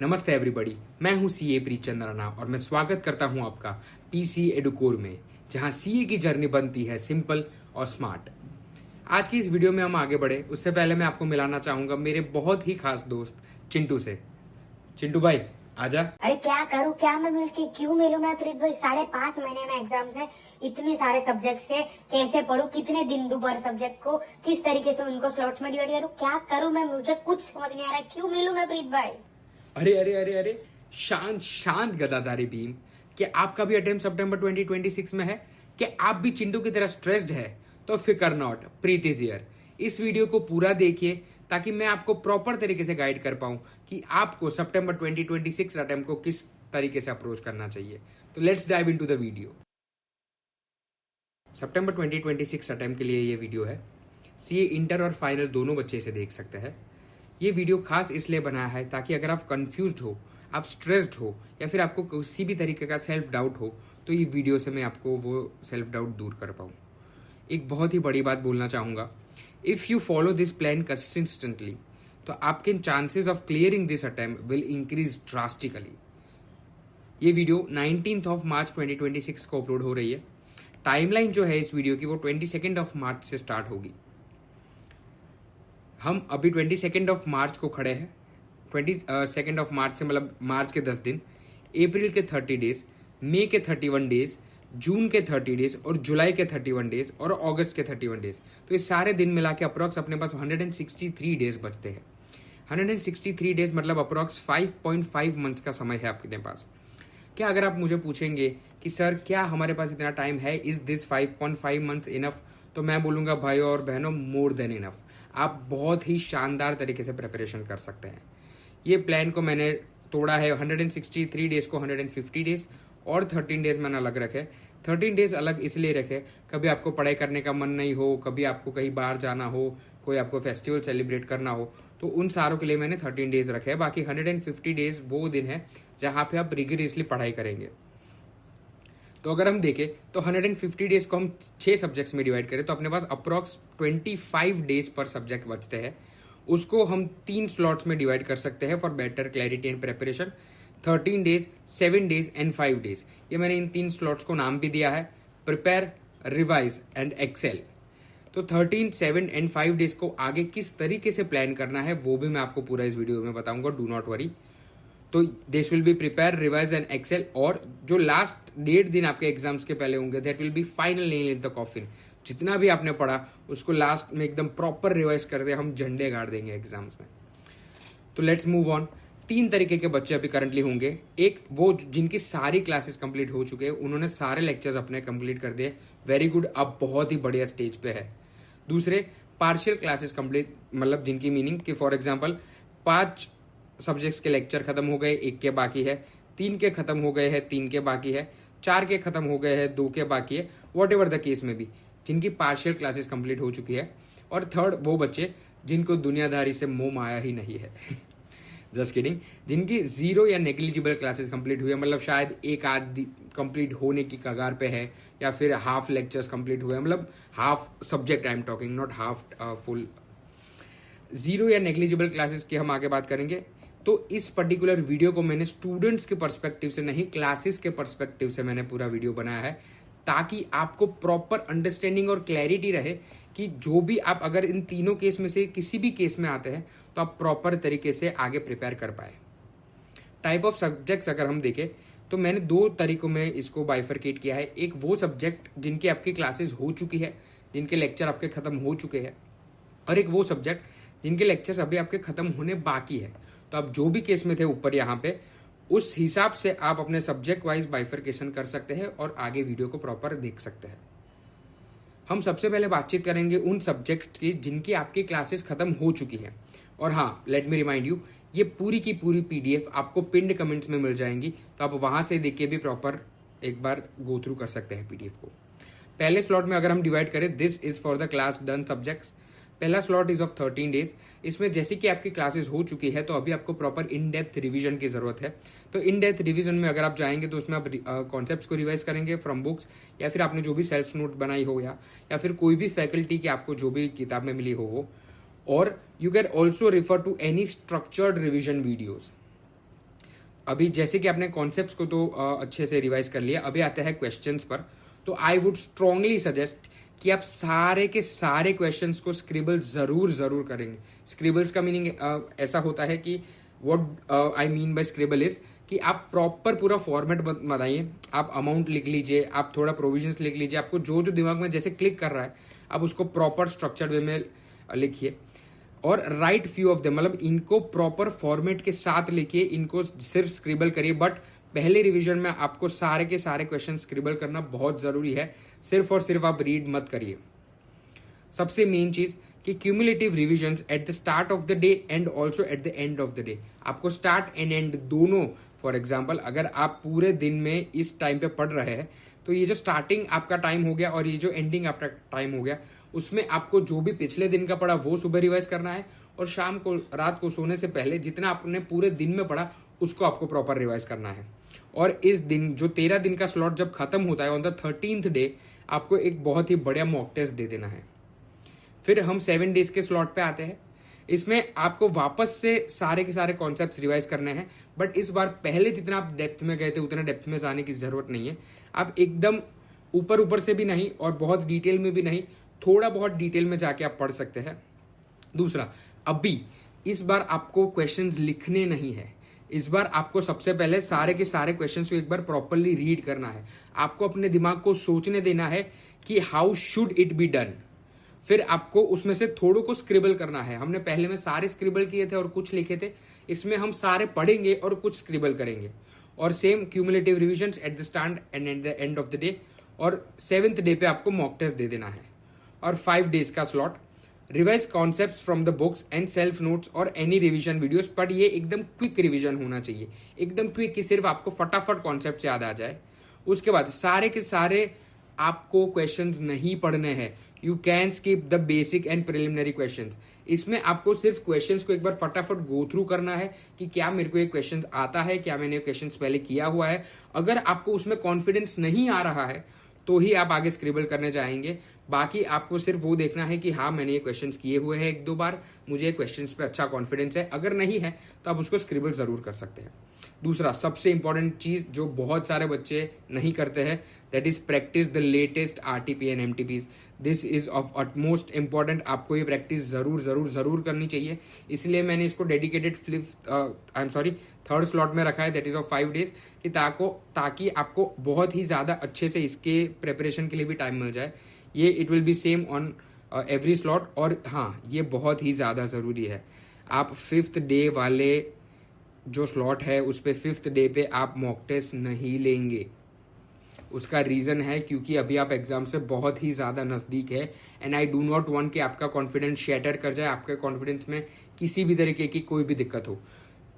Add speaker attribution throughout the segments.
Speaker 1: नमस्ते एवरीबॉडी, मैं हूं सीए प्रीत चंद्राना और मैं स्वागत करता हूं आपका पीसी एडुकोर में, जहां सीए की जर्नी बनती है सिंपल और स्मार्ट। आज की इस वीडियो में हम आगे बढ़े उससे पहले मैं आपको मिलाना चाहूंगा मेरे बहुत ही खास दोस्त चिंटू से। चिंटू भाई आजा।
Speaker 2: अरे क्या करूँ, क्या मैं मिलके क्यों मिलूं मैं प्रीत भाई? 5.5 महीने में एग्जाम है, इतने सारे सब्जेक्ट से कैसे पढूं, कितने दिन दूं पर सब्जेक्ट को, किस तरीके से उनको स्लॉट्स में डिवाइड करूं, क्या करूं मैं? मुझे कुछ समझ नहीं आ रहा है, क्यों मिलूं मैं प्रीत भाई?
Speaker 1: अरे अरे अरे अरे, शांत शांत गदाधारी भीम, क्या आपका भी अटेम्प्ट सितंबर 2026 में है? क्या आप भी चिंटू की तरह स्ट्रेस्ड है? तो फिकर नॉट, प्रीत इज हियर। इस वीडियो को पूरा देखिए ताकि मैं आपको प्रॉपर तरीके से गाइड कर पाऊं कि आपको सितंबर 2026 अटेम्प्ट को किस तरीके से अप्रोच करना चाहिए। तो let's dive into the video. September 2026 attempt के लिए ये वीडियो है। सीए इंटर और फाइनल दोनों बच्चे इसे देख सकते हैं। ये वीडियो खास इसलिए बनाया है ताकि अगर आप कंफ्यूज्ड हो, आप स्ट्रेस्ड हो या फिर आपको किसी भी तरीके का सेल्फ डाउट हो तो ये वीडियो से मैं आपको वो सेल्फ डाउट दूर कर पाऊँ। एक बहुत ही बड़ी बात बोलना चाहूँगा, if you follow this plan consistently तो आपके chances of clearing this attempt will increase drastically. ये वीडियो 19th ऑफ मार्च 2026 को अपलोड हो रही है। टाइमलाइन जो है इस वीडियो की वो 22nd ऑफ मार्च से स्टार्ट होगी। हम अभी 22nd ऑफ मार्च को खड़े हैं। 22nd ऑफ मार्च से मतलब मार्च के 10 दिन, अप्रैल के 30 डेज, मई के 31 डेज, जून के 30 डेज और जुलाई के 31 डेज और अगस्त के 31 डेज। तो ये सारे दिन मिला के अप्रॉक्स अपने पास 163 डेज बचते हैं। 163 डेज मतलब अप्रॉक्स 5.5 मंथ्स का समय है आपके पास। क्या अगर आप मुझे पूछेंगे कि सर क्या हमारे पास इतना टाइम है, इज दिस 5.5 मंथ्स इनफ, तो मैं बोलूंगा भाइयों और बहनों, मोर देन इनफ। आप बहुत ही शानदार तरीके से प्रिपरेशन कर सकते हैं। ये प्लान को मैंने तोड़ा है 163 डेज को 150 डेज और 13 डेज मैंने अलग रखे। 13 डेज अलग इसलिए रखे, कभी आपको पढ़ाई करने का मन नहीं हो, कभी आपको कहीं बाहर जाना हो, कोई आपको फेस्टिवल सेलिब्रेट करना हो, तो उन सारों के लिए मैंने 13 डेज रखे हैं। बाकी 150 डेज वो दिन है जहां पे आप रिगरसली पढ़ाई करेंगे। तो अगर हम देखें तो 150 डेज को हम 6 सब्जेक्ट्स में डिवाइड करें तो अपने पास अप्रॉक्स 25 डेज पर सब्जेक्ट बचते हैं। उसको हम 3 स्लॉट्स में डिवाइड कर सकते हैं for better clarity and preparation. 13 days, 7 days and 5 days. ये मैंने इन 3 स्लॉट्स को नाम भी दिया है, प्रिपेयर, रिवाइज एंड एक्सेल। तो 13, 7 एंड 5 डेज को आगे किस तरीके से प्लान करना है वो भी मैं आपको पूरा इस वीडियो में बताऊंगा, डू नॉट वरी। तो this will be prepare, revise and excel. और जो लास्ट 1.5 दिन आपके एग्जाम्स के पहले होंगे, that will be final nail in the coffin. जितना भी आपने पढ़ा उसको लास्ट में एकदम प्रॉपर रिवाइज कर दे, हम झंडे गाड़ देंगे एग्जाम्स में। तो लेट्स मूव ऑन। 3 तरीके के बच्चे अभी करंटली होंगे। एक वो जिनकी सारी क्लासेस कंप्लीट हो चुके हैं, उन्होंने सारे लेक्चर्स अपने कंप्लीट कर दिए, वेरी गुड, अब बहुत ही बढ़िया स्टेज पे है। दूसरे पार्शियल क्लासेस कंप्लीट, मतलब जिनकी मीनिंग कि फॉर एग्जाम्पल 5 सब्जेक्ट्स के लेक्चर खत्म हो गए, 1 के बाकी है, 3 के खत्म हो गए हैं, 3 के बाकी है, 4 के खत्म हो गए हैं, 2 के बाकी है, वॉट एवर द केस में भी जिनकी पार्शियल क्लासेस कंप्लीट हो चुकी है। और थर्ड वो बच्चे जिनको दुनियादारी से मोह माया ही नहीं है जस्ट किडिंग, जिनकी 0 या नेग्लिजिबल क्लासेस कंप्लीट हुई है, मतलब शायद एक आध कंप्लीट होने की कगार पे है या फिर हाफ लेक्चर्स कंप्लीट हुए, मतलब half subject I am talking, not half full. 0 या नेग्लिजिबल क्लासेस की हम आगे बात करेंगे। तो इस पर्टिकुलर वीडियो को मैंने स्टूडेंट्स के पर्सपेक्टिव से नहीं, क्लासेस के पर्सपेक्टिव से मैंने पूरा वीडियो बनाया है ताकि आपको प्रॉपर अंडरस्टैंडिंग और क्लैरिटी रहे कि जो भी आप अगर इन तीनों केस में से किसी भी केस में आते हैं तो आप प्रॉपर तरीके से आगे प्रिपेयर कर पाए। टाइप ऑफ सब्जेक्ट्स अगर हम देखें तो मैंने 2 तरीकों में इसको बाइफरकेट किया है। एक वो सब्जेक्ट जिनकी आपकी क्लासेस हो चुकी है, जिनके लेक्चर आपके खत्म हो चुके हैं, और एक वो सब्जेक्ट जिनके लेक्चर्स अभी आपके खत्म होने बाकी है। तो आप जो भी केस में थे ऊपर यहाँ पे, उस हिसाब से आप अपने सब्जेक्ट वाइज बाइफरकेशन कर सकते हैं और आगे वीडियो को प्रॉपर देख सकते हैं। हम सबसे पहले बातचीत करेंगे उन सब्जेक्ट की जिनकी आपकी क्लासेस खत्म हो चुकी है। और हाँ, लेट मी रिमाइंड यू, ये पूरी की पूरी पीडीएफ आपको पिन्ड कमेंट्स में मिल जाएंगी, तो आप वहां से देख के भी प्रॉपर एक बार गो थ्रू कर सकते हैं पीडीएफ को। पहले स्लॉट में अगर हम डिवाइड करें, this is for the class done subjects. पहला स्लॉट इज ऑफ 13 डेज। इसमें जैसे कि आपकी क्लासेस हो चुकी है तो अभी आपको प्रॉपर इन डेप्थ रिवीजन की जरूरत है। तो इन डेप्थ रिवीजन में अगर आप जाएंगे तो उसमें आप कॉन्सेप्ट्स को रिवाइज करेंगे फ्रॉम बुक्स, या फिर आपने जो भी सेल्फ नोट बनाई हो या फिर कोई भी फैकल्टी की आपको जो भी किताब में मिली हो वो। और you can also refer to any structured revision videos. अभी जैसे कि आपने कॉन्सेप्ट्स को तो अच्छे से रिवाइज कर लिया, अभी आते हैं क्वेश्चंस पर। तो आई वुड स्ट्रांगली सजेस्ट कि आप सारे के सारे क्वेश्चंस को स्क्रिबल जरूर करेंगे। स्क्रिबल्स का मीनिंग ऐसा होता है कि what I mean by scribble is कि आप प्रॉपर पूरा फॉर्मेट बनाइए, आप अमाउंट लिख लीजिए, आप थोड़ा प्रोविजंस लिख लीजिए, आपको जो जो दिमाग में जैसे क्लिक कर रहा है आप उसको प्रॉपर स्ट्रक्चर्ड वे में लिखिए। और राइट फ्यू ऑफ देम, मतलब इनको प्रॉपर फॉर्मेट के साथ लिखिए, इनको सिर्फ स्क्रिबल करिए। बट पहले रिवीजन में आपको सारे के सारे क्वेश्चन स्क्रिबल करना बहुत जरूरी है, सिर्फ और सिर्फ आप रीड मत करिए। सबसे मेन चीज कि cumulative revisions at the start of the day and also at the end of the day, आपको स्टार्ट एंड एंड दोनों। फॉर एग्जाम्पल अगर आप पूरे दिन में इस टाइम पे पढ़ रहे हैं तो ये जो स्टार्टिंग आपका टाइम हो गया और ये जो एंडिंग आपका टाइम हो गया, उसमें आपको जो भी पिछले दिन का पढ़ा वो सुबह रिवाइज करना है, और शाम को रात को सोने से पहले जितना आपने पूरे दिन में पढ़ा उसको आपको प्रॉपर रिवाइज करना है। और इस दिन जो 13 दिन का स्लॉट जब खत्म होता है ऑन द 13th डे, आपको एक बहुत ही बढ़िया मॉक टेस्ट दे देना है। फिर हम 7 डेज के स्लॉट पे आते हैं। इसमें आपको वापस से सारे के सारे कॉन्सेप्ट्स रिवाइज करने हैं, बट इस बार पहले जितना आप डेप्थ में गए थे उतना डेप्थ में जाने की जरूरत नहीं है। आप एकदम ऊपर से भी नहीं और बहुत डिटेल में भी नहीं, थोड़ा बहुत डिटेल में जाके आप पढ़ सकते हैं। दूसरा, अभी इस बार आपको क्वेश्चंस लिखने नहीं है, इस बार आपको सबसे पहले सारे के सारे क्वेश्चंस को एक बार प्रॉपरली रीड करना है। आपको अपने दिमाग को सोचने देना है कि how should it be done, फिर आपको उसमें से थोड़ों को स्क्रिबल करना है। हमने पहले में सारे स्क्रिबल किए थे और कुछ लिखे थे, इसमें हम सारे पढ़ेंगे और कुछ स्क्रिबल करेंगे। और same cumulative revisions at the start and at the end of the day, और 7th डे पे आपको मॉक टेस्ट दे देना है। और 5 डेज का slot, revise concepts from the books and self notes और एनी रिवीजन वीडियोस। पर ये एकदम क्विक रिवीजन होना चाहिए, एकदम क्विक कि सिर्फ आपको फटाफट कॉन्सेप्ट याद आ जाए। उसके बाद सारे के सारे आपको क्वेश्चंस नहीं पढ़ने हैं, you can skip the basic and preliminary questions. इसमें आपको सिर्फ क्वेश्चंस को एक बार फटाफट गो थ्रू करना है कि क्या मेरे को ये क्वेश्चन आता है, क्या मैंने क्वेश्चंस पहले किया हुआ है। अगर आपको उसमें कॉन्फिडेंस नहीं आ रहा है तो ही आप आगे स्क्रिबल करने जाएंगे। बाकी आपको सिर्फ वो देखना है कि हाँ मैंने ये क्वेश्चंस किए हुए हैं 1-2 बार, मुझे क्वेश्चंस पे अच्छा कॉन्फिडेंस है। अगर नहीं है तो आप उसको स्क्रिबल जरूर कर सकते हैं। दूसरा सबसे इंपॉर्टेंट चीज जो बहुत सारे बच्चे नहीं करते हैं, that is practice the latest RTP and MTPs. This is of utmost important, आपको ये प्रैक्टिस जरूर करनी चाहिए। इसलिए मैंने इसको डेडिकेटेड थर्ड स्लॉट में रखा है, दैट इज ऑफ 5 डेज, कि ताकि आपको बहुत ही ज्यादा अच्छे से इसके प्रेपरेशन के लिए भी टाइम मिल जाए। ये it will be same on every slot. और हाँ, ये बहुत ही ज्यादा जरूरी है, आप 5th डे वाले जो स्लॉट है उस पे 5th डे पे आप मॉक टेस्ट नहीं लेंगे। उसका रीजन है क्योंकि अभी आप एग्जाम से बहुत ही ज्यादा नजदीक है, and I do not want कि आपका कॉन्फिडेंस शैटर कर जाए, आपके कॉन्फिडेंस में किसी भी तरीके की कोई भी दिक्कत हो।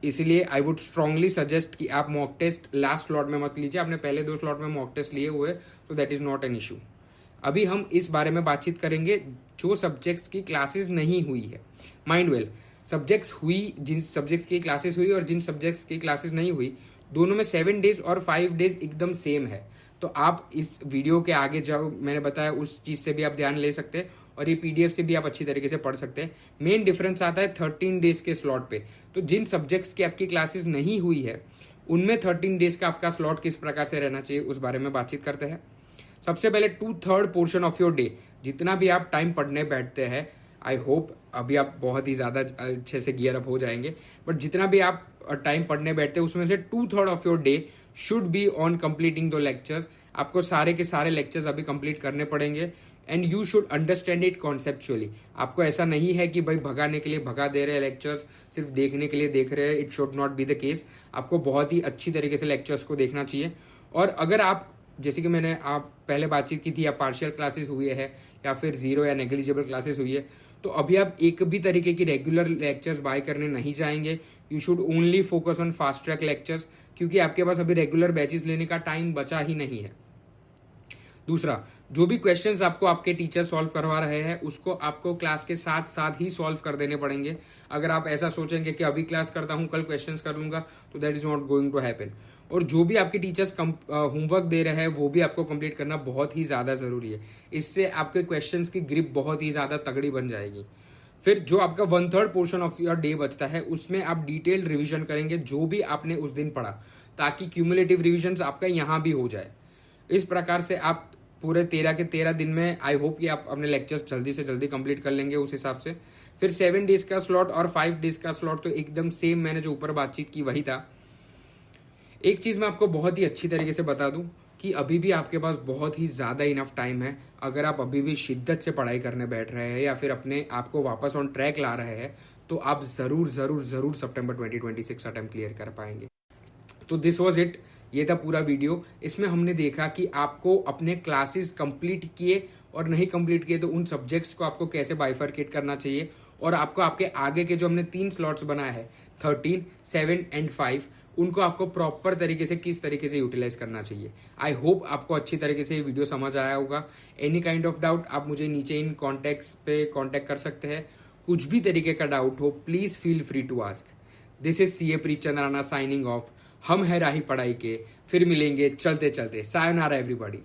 Speaker 1: इसलिए आई वुड स्ट्रांगली सजेस्ट कि आप मॉक टेस्ट लास्ट स्लॉट में मत लीजिए। आपने पहले 2 स्लॉट में मॉक टेस्ट लिए हुए, so that is not an issue. अभी हम इस बारे में बातचीत करेंगे जो सब्जेक्ट्स की क्लासेस नहीं हुई है। माइंड वेल, सब्जेक्ट्स हुई, जिन सब्जेक्ट्स की क्लासेस हुई और जिन सब्जेक्ट्स की क्लासेस नहीं हुई, दोनों में 7 डेज और 5 डेज एकदम सेम है। तो आप इस वीडियो के आगे जो मैंने बताया उस चीज से भी आप ध्यान ले सकते हैं, और ये पीडीएफ से भी आप अच्छी तरीके से पढ़ सकते हैं। मेन डिफरेंस आता है 13 डेज के स्लॉट पे। तो जिन सब्जेक्ट्स की आपकी क्लासेस नहीं हुई है उनमें 13 डेज का आपका स्लॉट किस प्रकार से रहना चाहिए उस बारे में बातचीत करते हैं। सबसे पहले 2/3 पोर्शन ऑफ योर डे, जितना भी आप टाइम पढ़ने बैठते हैं, आई होप अभी आप बहुत ही ज्यादा अच्छे से गियर अप हो जाएंगे, बट जितना भी आप टाइम पढ़ने बैठते हैं उसमें से 2/3 of your day should be on completing the lectures. आपको सारे के सारे लेक्चर्स अभी कंप्लीट करने पड़ेंगे, and you should understand it conceptually. आपको ऐसा नहीं है कि भाई भगाने के लिए भगा दे रहे हैं लेक्चर्स, सिर्फ देखने के लिए देख रहे हैं, it should not be the case. आपको बहुत ही अच्छी तरीके से लेक्चर्स को देखना चाहिए। और अगर आप, जैसे कि मैंने आप पहले बातचीत की थी, या पार्शियल क्लासेस हुई है या फिर 0 या नेग्लिजिबल क्लासेस हुई है, तो अभी आप एक भी तरीके की रेगुलर लेक्चर्स बाय करने नहीं जाएंगे। You should only focus on fast track lectures, क्योंकि आपके पास अभी रेगुलर बैचेस लेने का टाइम बचा ही नहीं है। दूसरा, जो भी क्वेश्चंस आपको आपके टीचर सॉल्व करवा रहे हैं उसको आपको क्लास के साथ साथ ही सॉल्व कर देने पड़ेंगे। अगर आप ऐसा सोचेंगे कि अभी क्लास करता हूं कल क्वेश्चंस कर लूंगा, तो that is not going to happen. और जो भी आपके टीचर्स होमवर्क दे रहे हैं वो भी आपको कंप्लीट करना बहुत ही ज्यादा जरूरी है। इससे आपके क्वेश्चंस की ग्रिप बहुत ही ज्यादा तगड़ी बन जाएगी। फिर जो आपका 1/3 पोर्शन ऑफ योर डे बचता है उसमें आप डिटेल्ड रिवीजन करेंगे जो भी आपने उस दिन पढ़ा, ताकि क्यूमुलेटिव रिविजन आपका यहाँ भी हो जाए। इस प्रकार से आप पूरे 13 के 13 दिन में आई होप कि आप अपने लेक्चर्स जल्दी से जल्दी कंप्लीट कर लेंगे उस हिसाब से। फिर 7 डेज का स्लॉट और 5 डेज का स्लॉट तो एकदम सेम, मैंने जो ऊपर बातचीत की वही था। एक चीज मैं आपको बहुत ही अच्छी तरीके से बता दूं कि अभी भी आपके पास बहुत ही ज्यादा इनफ टाइम है। अगर आप अभी भी शिद्दत से पढ़ाई करने बैठ रहे हैं या फिर अपने आप को वापस ऑन ट्रैक ला रहे हैं तो आप जरूर जरूर जरूर सितंबर 2026 अटेम्प्ट क्लियर कर पाएंगे। तो दिस वॉज इट, ये था पूरा वीडियो। इसमें हमने देखा कि आपको अपने क्लासेस कंप्लीट किए और नहीं कंप्लीट किए तो उन सब्जेक्ट्स को आपको कैसे बाइफरकेट करना चाहिए, और आपको आपके आगे के जो हमने 3 स्लॉट्स बनाए हैं 13, 7 एंड 5, उनको आपको प्रॉपर तरीके से किस तरीके से यूटिलाइज करना चाहिए। आई होप आपको अच्छी तरीके से ये वीडियो समझ आया होगा। एनी काइंड ऑफ डाउट आप मुझे नीचे इन कॉन्टैक्ट्स पे कॉन्टैक्ट कर सकते हैं। कुछ भी तरीके का डाउट हो please feel free to ask. This is CA Preet Chandrana signing off. हम है राही पढ़ाई के, फिर मिलेंगे चलते चलते। Sayonara everybody.